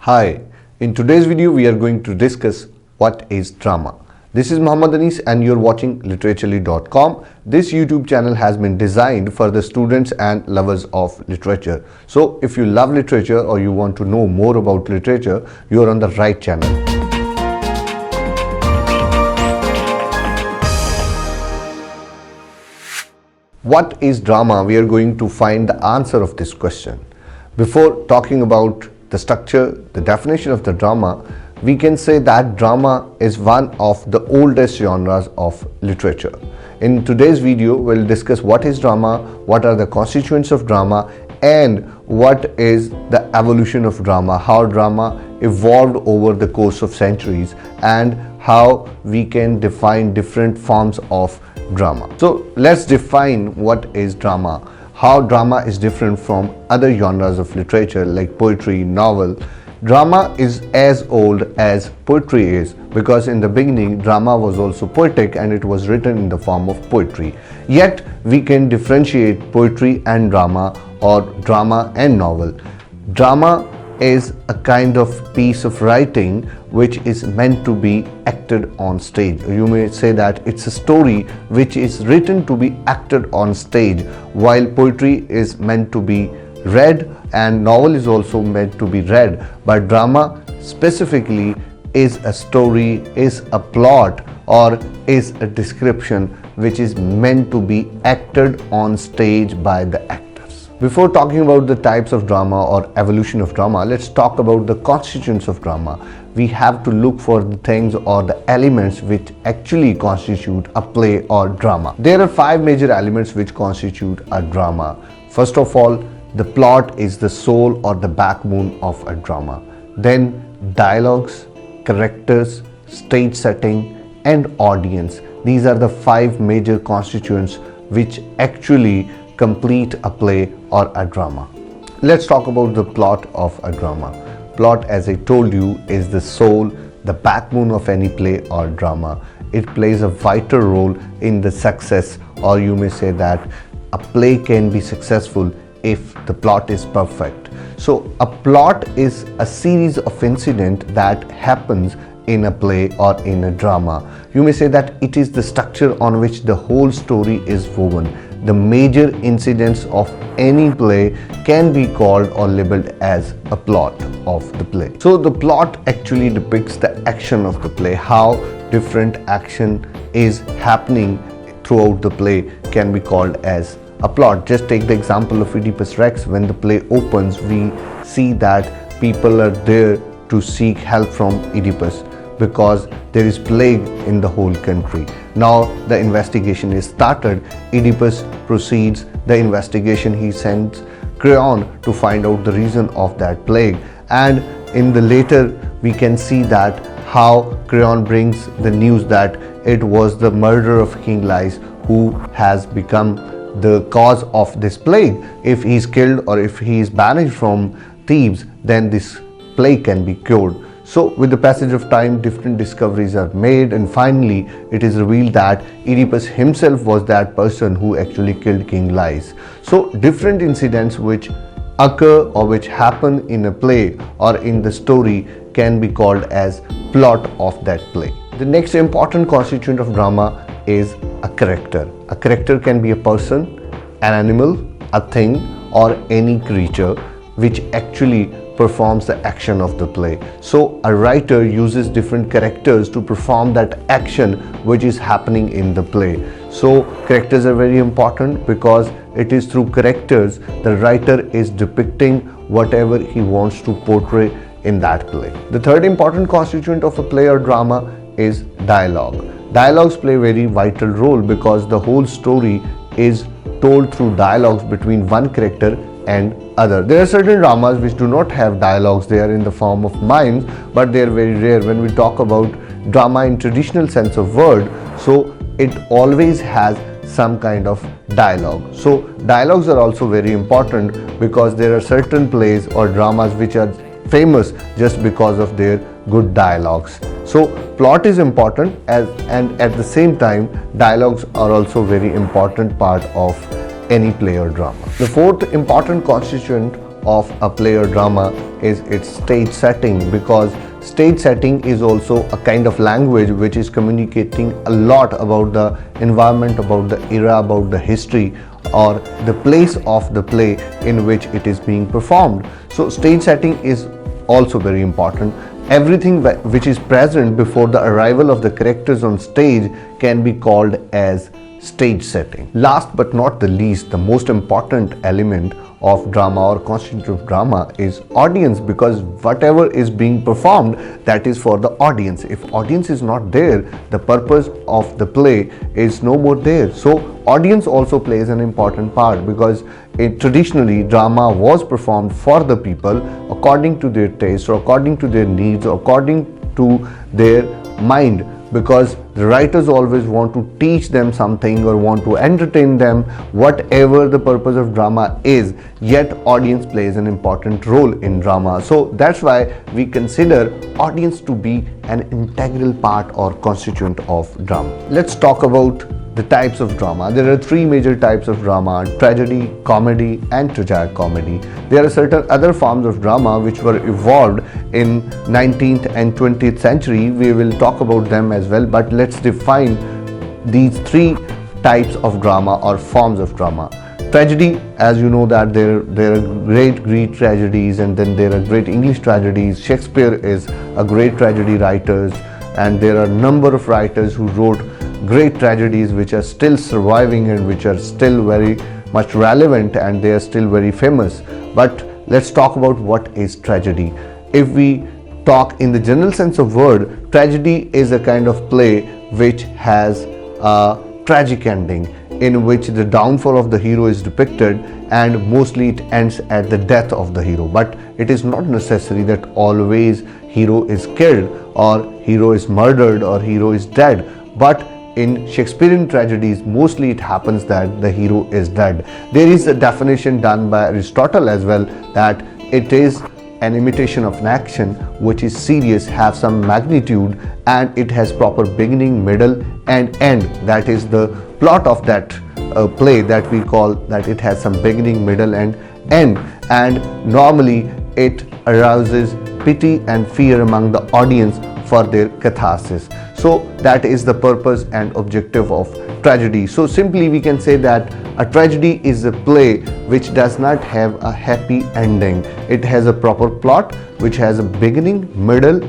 Hi, in today's video we are going to discuss what is drama. This is Muhammad Anis and you're watching literaturely.com. This YouTube channel has been designed for the students and lovers of literature. So if you love literature or you want to know more about literature, you're on the right channel. What is drama? We are going to find the answer of this question. Before talking about the structure, the definition of the drama, we can say that drama is one of the oldest genres of literature. In today's video, we'll discuss what is drama, what are the constituents of drama, and what is the evolution of drama, how drama evolved over the course of centuries, and how we can define different forms of drama. So let's define what is drama. How drama is different from other genres of literature like poetry, novel. Drama is as old as poetry is, because in the beginning drama was also poetic and it was written in the form of poetry. Yet we can differentiate poetry and drama, or drama and novel. Drama is a kind of piece of writing which is meant to be acted on stage. You may say that it's a story which is written to be acted on stage, while poetry is meant to be read and novel is also meant to be read. But drama specifically is a story, is a plot, or is a description which is meant to be acted on stage by the actor. Before talking about the types of drama or evolution of drama, let's talk about the constituents of drama. We have to look for the things or the elements which actually constitute a play or drama. There are 5 major elements which constitute a drama. First of all, the plot is the soul or the backbone of a drama. Then dialogues, characters, stage setting, and audience. These are the 5 major constituents which actually complete a play or a drama. Let's talk about the plot of a drama. Plot, as I told you, is the soul, the backbone of any play or drama. It plays a vital role in the success, or you may say that a play can be successful if the plot is perfect. So a plot is a series of incidents that happens in a play or in a drama. You may say that it is the structure on which the whole story is woven. The major incidents of any play can be called or labeled as a plot of the play. So the plot actually depicts the action of the play. How different action is happening throughout the play can be called as a plot. Just take the example of Oedipus Rex. When the play opens, we see that people are there to seek help from Oedipus because there is plague in the whole country. Now the investigation is started. Oedipus proceeds the investigation. He sends Creon to find out the reason of that plague, and in the later we can see that how Creon brings the news that it was the murder of King Lais who has become the cause of this plague. If he is killed or if he is banished from Thebes, then this plague can be cured. So with the passage of time, different discoveries are made, and finally it is revealed that Oedipus himself was that person who actually killed King Lais. So different incidents which occur or which happen in a play or in the story can be called as plot of that play. The next important constituent of drama is a character. A character can be a person, an animal, a thing, or any creature which actually performs the action of the play. So a writer uses different characters to perform that action which is happening in the play. So characters are very important because it is through characters the writer is depicting whatever he wants to portray in that play. The third important constituent of a play or drama is dialogue. Dialogues play a very vital role because the whole story is told through dialogues between one character and other. There are certain dramas which do not have dialogues. They are in the form of mimes, but they are very rare. When we talk about drama in traditional sense of word, so it always has some kind of dialogue. So dialogues are also very important because there are certain plays or dramas which are famous just because of their good dialogues. So plot is important, and at the same time dialogues are also very important part of any play or drama. The fourth important constituent of a play or drama is its stage setting, because stage setting is also a kind of language which is communicating a lot about the environment, about the era, about the history, or the place of the play in which it is being performed. So stage setting is also very important. Everything which is present before the arrival of the characters on stage can be called as stage setting. Last but not the least, the most important element of drama or constituent of drama is audience, because whatever is being performed, that is for the audience. If audience is not there, the purpose of the play is no more there. So audience also plays an important part, because traditionally drama was performed for the people according to their taste, or according to their needs, or according to their mind, because the writers always want to teach them something or want to entertain them, whatever the purpose of drama is, yet audience plays an important role in drama. So that's why we consider audience to be an integral part or constituent of drama. Let's talk about the types of drama. There are three major types of drama: tragedy, comedy, and tragicomedy. There are certain other forms of drama which were evolved in 19th and 20th century. We will talk about them as well, but let's define these three types of drama or forms of drama. Tragedy, as you know, that there are great Greek tragedies, and then there are great English tragedies. Shakespeare is a great tragedy writer, and there are a number of writers who wrote great tragedies which are still surviving and which are still very much relevant, and they are still very famous. But let's talk about what is tragedy. If we talk in the general sense of word, tragedy is a kind of play which has a tragic ending, in which the downfall of the hero is depicted, and mostly it ends at the death of the hero. But it is not necessary that always hero is killed, or hero is murdered, or hero is dead. But in Shakespearean tragedies, mostly it happens that the hero is dead. There is a definition done by Aristotle as well, that it is an imitation of an action which is serious, have some magnitude, and it has proper beginning, middle, and end. That is the plot of that play, that we call that it has some beginning, middle, and end. And normally it arouses pity and fear among the audience for their catharsis. So that is the purpose and objective of tragedy. So simply we can say that a tragedy is a play which does not have a happy ending. It has a proper plot which has a beginning, middle,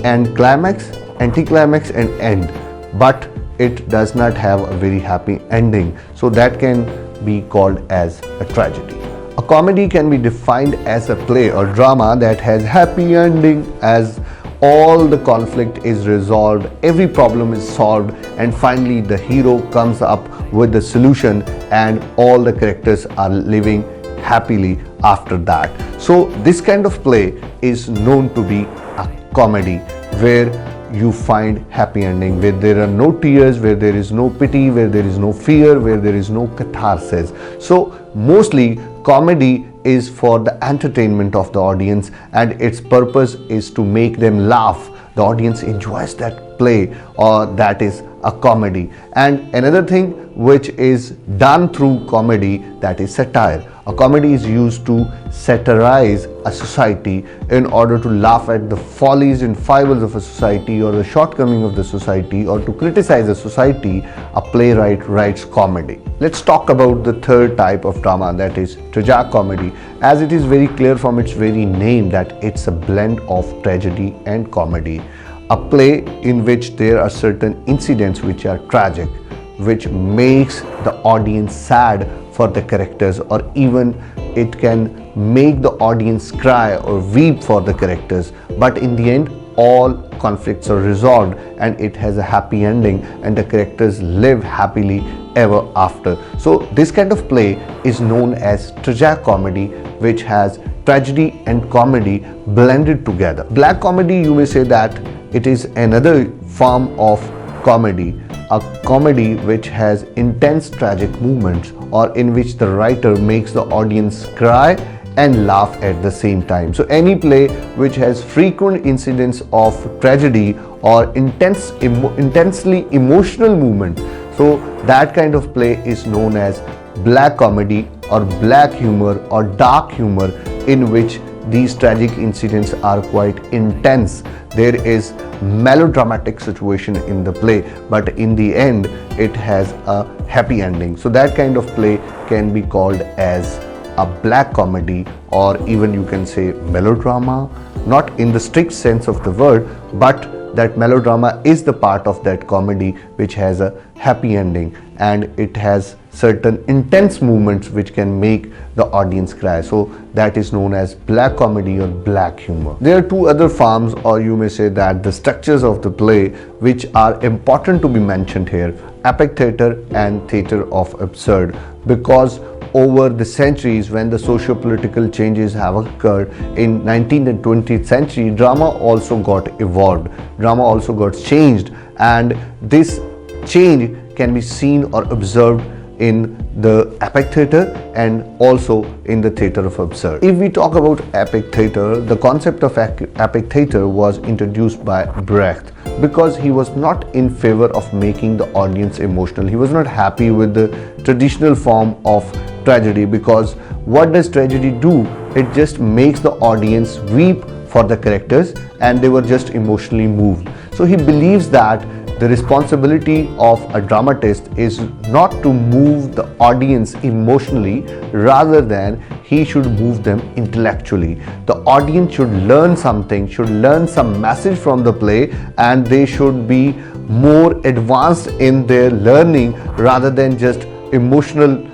and climax, anticlimax, and end, but it does not have a very happy ending. So that can be called as a tragedy. A comedy can be defined as a play or drama that has happy ending, as all the conflict is resolved, every problem is solved, and finally the hero comes up with the solution, and all the characters are living happily after that. So this kind of play is known to be a comedy, where you find happy ending, where there are no tears, where there is no pity, where there is no fear, where there is no catharsis. So mostly comedy is for the entertainment of the audience, and its purpose is to make them laugh. The audience enjoys that play, or that is a comedy. And another thing which is done through comedy, that is satire. A comedy is used to satirize a society in order to laugh at the follies and foibles of a society, or the shortcoming of the society, or to criticize a society. A playwright writes comedy. Let's talk about the third type of drama, that is tragicomedy. As it is very clear from its very name that it's a blend of tragedy and comedy. A play in which there are certain incidents which are tragic, which makes the audience sad for the characters, or even it can make the audience cry or weep for the characters, but in the end all conflicts are resolved and it has a happy ending, and the characters live happily ever after. So this kind of play is known as tragicomedy, which has tragedy and comedy blended together. Black comedy, you may say that it is another form of comedy, a comedy which has intense tragic movements, or in which the writer makes the audience cry and laugh at the same time. So any play which has frequent incidents of tragedy or intensely emotional movement, so that kind of play is known as black comedy or black humor or dark humor in which these tragic incidents are quite intense. There is melodramatic situation in the play, but in the end it has a happy ending. So that kind of play can be called as a black comedy, or even you can say melodrama, not in the strict sense of the word, but that melodrama is the part of that comedy which has a happy ending and it has certain intense movements which can make the audience cry. So that is known as black comedy or black humor. There are two other forms, or you may say that the structures of the play which are important to be mentioned here: epic theatre and theatre of absurd, because over the centuries, when the socio-political changes have occurred in 19th and 20th century, drama also got evolved, drama also got changed, and this change can be seen or observed in the epic theatre and also in the theatre of absurd. If we talk about epic theatre, the concept of epic theatre was introduced by Brecht because he was not in favor of making the audience emotional. He was not happy with the traditional form of tragedy, because what does tragedy do? It just makes the audience weep for the characters and they were just emotionally moved. So he believes that the responsibility of a dramatist is not to move the audience emotionally, rather than he should move them intellectually. The audience should learn something, should learn some message from the play, and they should be more advanced in their learning rather than just emotional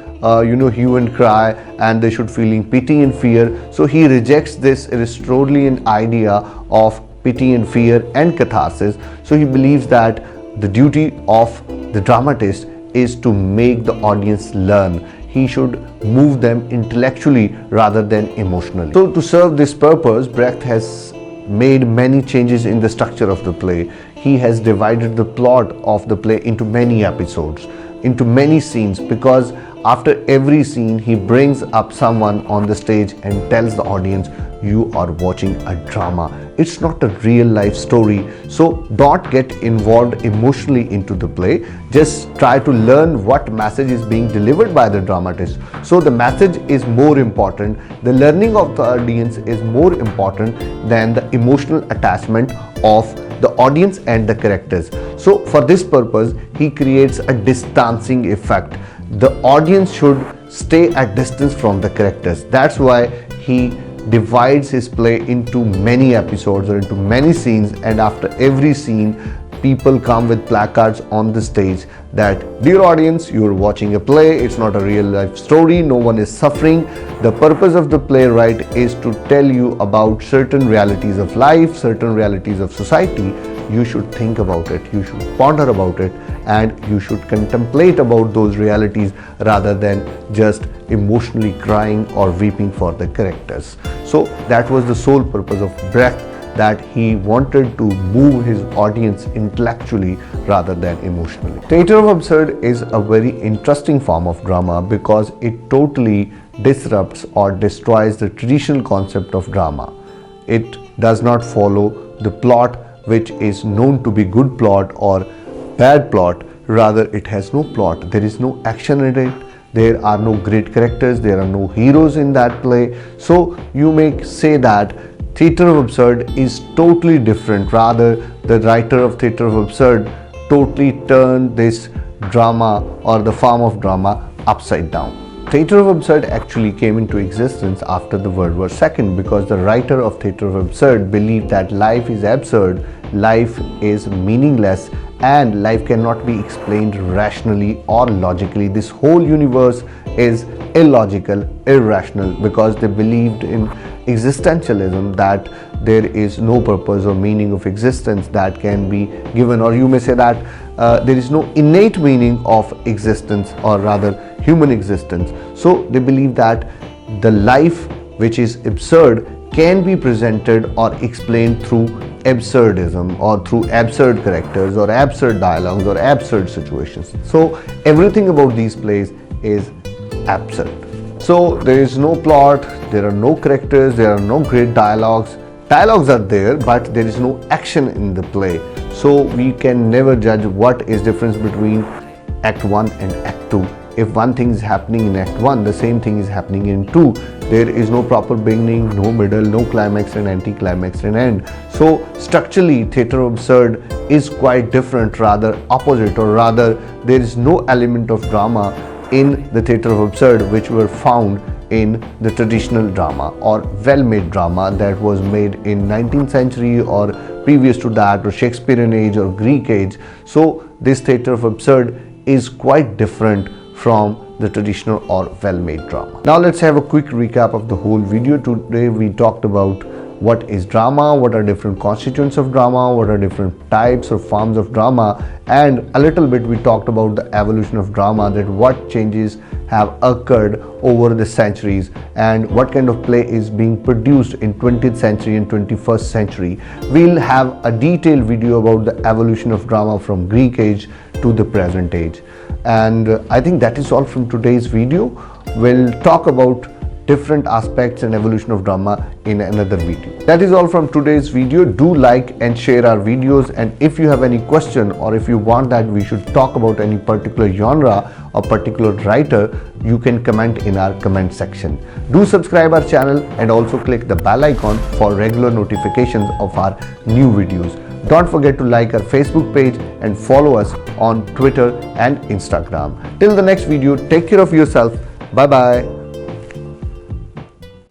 hue and cry, and they should feeling pity and fear. So he rejects this Aristotelian idea of pity and fear and catharsis. So he believes that the duty of the dramatist is to make the audience learn. He should move them intellectually rather than emotionally. So to serve this purpose, Brecht has made many changes in the structure of the play. He has divided the plot of the play into many episodes, into many scenes, because after every scene he brings up someone on the stage and tells the audience, you are watching a drama, it's not a real life story. So don't get involved emotionally into the play, just try to learn what message is being delivered by the dramatist. So the message is more important, the learning of the audience is more important than the emotional attachment of the audience and the characters. So for this purpose he creates a distancing effect. The audience should stay at distance from the characters. That's why he divides his play into many episodes or into many scenes, and after every scene people come with placards on the stage that, dear audience, you are watching a play, it's not a real life story, no one is suffering. The purpose of the playwright is to tell you about certain realities of life, certain realities of society. You should think about it, you should ponder about it, and you should contemplate about those realities rather than just emotionally crying or weeping for the characters. So that was the sole purpose of Brecht, that he wanted to move his audience intellectually rather than emotionally. Theatre of Absurd is a very interesting form of drama because it totally disrupts or destroys the traditional concept of drama. It does not follow the plot which is known to be good plot or bad plot. Rather, it has no plot, there is no action in it, there are no great characters, there are no heroes in that play. So you may say that Theatre of Absurd is totally different. Rather, the writer of Theatre of Absurd totally turned this drama or the form of drama upside down. Theatre of Absurd actually came into existence after the World War II, because the writer of Theatre of Absurd believed that life is absurd, life is meaningless, and life cannot be explained rationally or logically. This whole universe is illogical, irrational, because they believed in existentialism, that there is no purpose or meaning of existence that can be given, or you may say that there is no innate meaning of existence, or rather human existence. So they believe that the life which is absurd can be presented or explained through absurdism, or through absurd characters or absurd dialogues or absurd situations. So everything about these plays is absurd. So there is no plot, there are no characters, there are no great dialogues. Dialogues are there, but there is no action in the play. So we can never judge what is difference between Act 1 and Act 2. if one thing is happening in Act 1, the same thing is happening in 2. There is no proper beginning, no middle, no climax and anti-climax and end. So structurally, theatre of absurd is quite different, rather opposite, or rather there is no element of drama in the theatre of absurd which were found in the traditional drama or well-made drama that was made in 19th century or previous to that, or Shakespearean age or Greek age. So this theatre of absurd is quite different from the traditional or well-made drama. Now let's have a quick recap of the whole video. Today we talked about what is drama, what are different constituents of drama, what are different types or forms of drama, and a little bit we talked about the evolution of drama, that what changes have occurred over the centuries and what kind of play is being produced in 20th century and 21st century. We'll have a detailed video about the evolution of drama from Greek age to the present age. And I think that is all from today's video. We'll talk about different aspects and evolution of drama in another video. That is all from today's video. Do like and share our videos, and if you have any question or if you want that we should talk about any particular genre or particular writer, you can comment in our comment section. Do subscribe our channel and also click the bell icon for regular notifications of our new videos. Don't forget to like our Facebook page and follow us on Twitter and Instagram. Till the next video, take care of yourself. Bye bye.